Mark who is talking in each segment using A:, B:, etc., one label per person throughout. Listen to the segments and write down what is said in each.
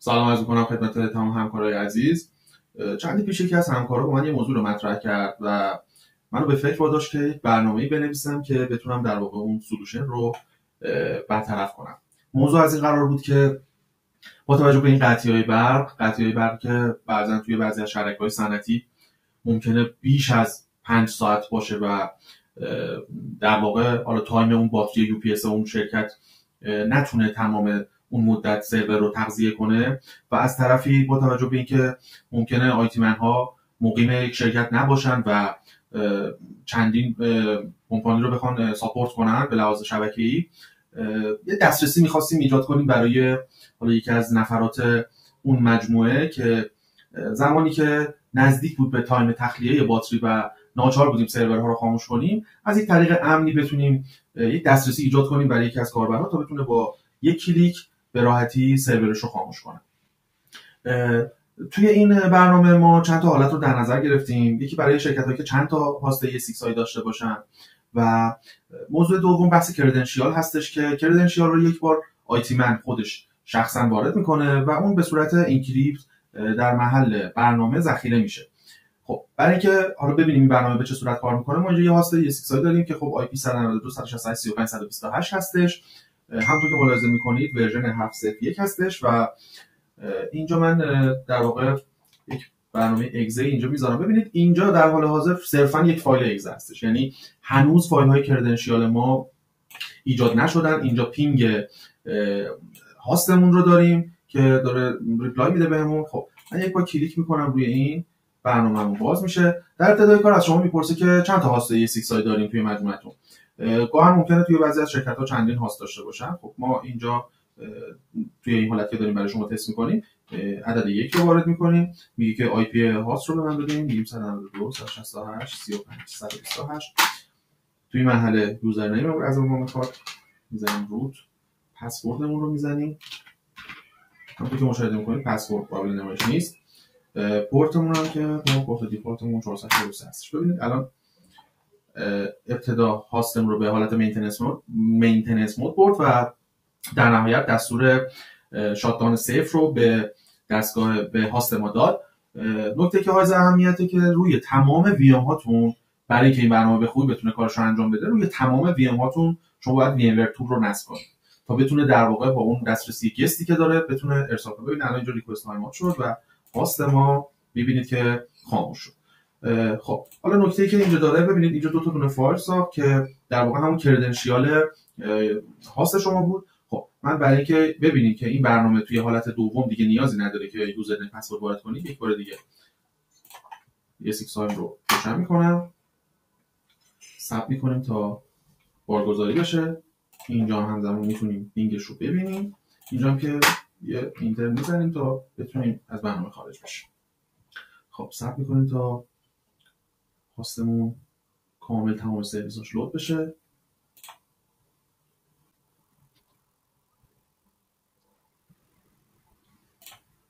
A: سلام عرض می‌کنم خدمت تمام همکارای عزیز. چندی پیش یکی از همکارا با من یه موضوع رو مطرح کرد و منو به فکر واداشت که یک برنامه‌ای بنویسم که بتونم در واقع اون سولوشن رو برطرف کنم. موضوع از این قرار بود که با توجه به این قطعی‌های برق که بعضن توی بعضی از شرکت‌های صنعتی ممکنه بیش از 5 ساعت باشه و در واقع حالا تایم اون باتری یو پی اس اون شرکت نتونه تمام اون مدت سرور رو تغذیه کنه و از طرفی با توجه به اینکه ممکنه آیتی من ها مقیم یک شرکت نباشن و چندین کمپانی رو بخوان ساپورت کنن به لحاظ شبکه‌ای، یه دسترسی می‌خواستیم ایجاد کنیم برای حالا یکی از نفرات اون مجموعه که زمانی که نزدیک بود به تایم تخلیه باتری و ناچار بودیم سرورها رو خاموش کنیم، از یک طریق امنی بتونیم یک دسترسی ایجاد کنیم برای یکی از کاربرها تا بتونه با یک کلیک به راحتی سرورش رو خاموش کنه. توی این برنامه ما چند تا حالت رو در نظر گرفتیم. یکی برای شرکت‌هایی که چند تا هاست ESXi داشته باشن و موضوع دوم بحث کردنشیال هستش که کردنشیال رو یک بار آیتی من خودش شخصا وارد میکنه و اون به صورت اینکریپت در محل برنامه ذخیره میشه. خب برای اینکه حالا ببینیم این برنامه به چه صورت کار میکنه، ما اینجا یه هاست ESXi داریم که خب IP 192.168.35.128 هستش. همونطور که ملاحظه میکنید ورژن 7.0.1 هستش و اینجا من در واقع یک برنامه اگزه اینجا میذارم. ببینید اینجا در حال حاضر صرفا یک فایل اگزه هستش، یعنی هنوز فایل های کردنشیال ما ایجاد نشدن. اینجا پینگ هاستمون رو داریم که داره ریپلای میده بهمون. خب من یک بار کلیک میکنم روی این، برنامه‌مون باز میشه. در ابتدای کار از شما میپرسه که چند تا هاست ESXi داریم توی مجموعتون. گاهی ممکنه توی بعضی از شرکت‌ها چندین هاست داشته باشن. خب ما اینجا توی این حالت که داریم برای شما تست می‌کنیم عدد 1 رو وارد می‌کنیم، میگه که آی پی هاست رو به من بدین، میگیم 192.168.128. توی مرحله یوزرنیم از ما میخواد میزنیم روت، پسوردمون رو میزنیم. همونطور که مشاهده می‌کنید پسورد قابل نمایش نیست. پورتمون هم که ما پورت دیفالتمون 443 هستش. ببینید الان ابتدا هاستم رو به حالت مینتیننس مود برد و در نهایت دستور شاتداون سیف رو به دستگاه به هاست ما داد. نکته که حائز اهمیته که روی تمام وی ام هاتون برای اینکه این برنامه به خوبی بتونه کارش رو انجام بده، روی تمام وی ام هاتون شما باید وی ام ور تول رو نصب کنید تا بتونه در واقع با اون دسترسی گستی که داره بتونه ارسال کنه. ببینید الان اینجا ریکوست تایم شد و هاست ما می‌بینید که خاموش شد. خب حالا نکته‌ای که اینجا داره، ببینید اینجا دو تا دونه فایل ساخت که در واقع همون کردنشیال هاست شما بود. خب من برای اینکه ببینید که این برنامه توی حالت دوم دیگه نیازی نداره که یوزرنیم پسورد وارد کنید، یک بار دیگه ESXi رو روشن می‌کنم، ثبت می‌کنیم تا بارگذاری بشه. اینجا همزمان میتونیم پینگش رو ببینیم. اینجا هم که یه اینتر میزنیم تا بتونیم از برنامه خارج بشیم. خب ثبت می‌کنیم تا هاستمون کامل تمام سرویساش لود بشه.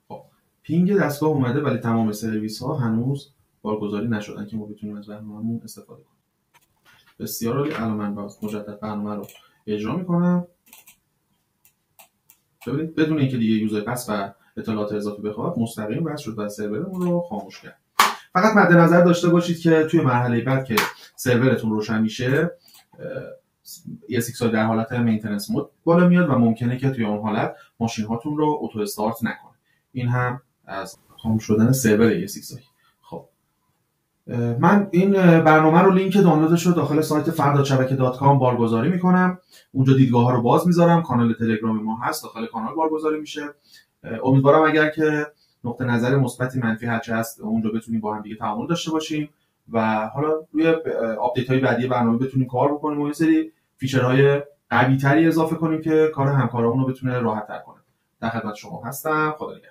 A: خب پینگ دستگاه اومده ولی تمام سرویس ها هنوز بارگذاری نشدن که ما بتونیم از برنامه‌مون استفاده کنیم. بسیار عالی. الان من باز مجدد برنامه رو اجرا میکنم. ببینید بدون اینکه دیگه یوزر پس و اطلاعات اضافی بخواد مستقیم بس شد و سرورمون رو خاموش کرد. فقط مد نظر داشته باشید که توی مرحله بعد که سرورتون روشن میشه ESXi در حالت مینتیننس مود بالا میاد و ممکنه که توی اون حالت ماشین هاتون رو اوتو استارت نکنه. این هم از خاموش شدن سرور ESXi. خب من این برنامه رو لینک دانلودش رو داخل سایت far.shabake.com بارگذاری میکنم. اونجا دیدگاه ها رو باز میذارم. کانال تلگرام ما هست، داخل کانال بارگذاری میشه. امیدوارم اگر که نقطه نظر مثبتی منفی هرچه هست اونجا بتونیم با هم دیگه تعامل داشته باشیم و حالا روی آپدیت های بعدی برنامه بتونیم کار بکنیم و یه سری فیچرهای قوی تری اضافه کنیم که کار همکارامون رو بتونه راحت تر کنه. در خدمت شما هستم. خدا نگهدار.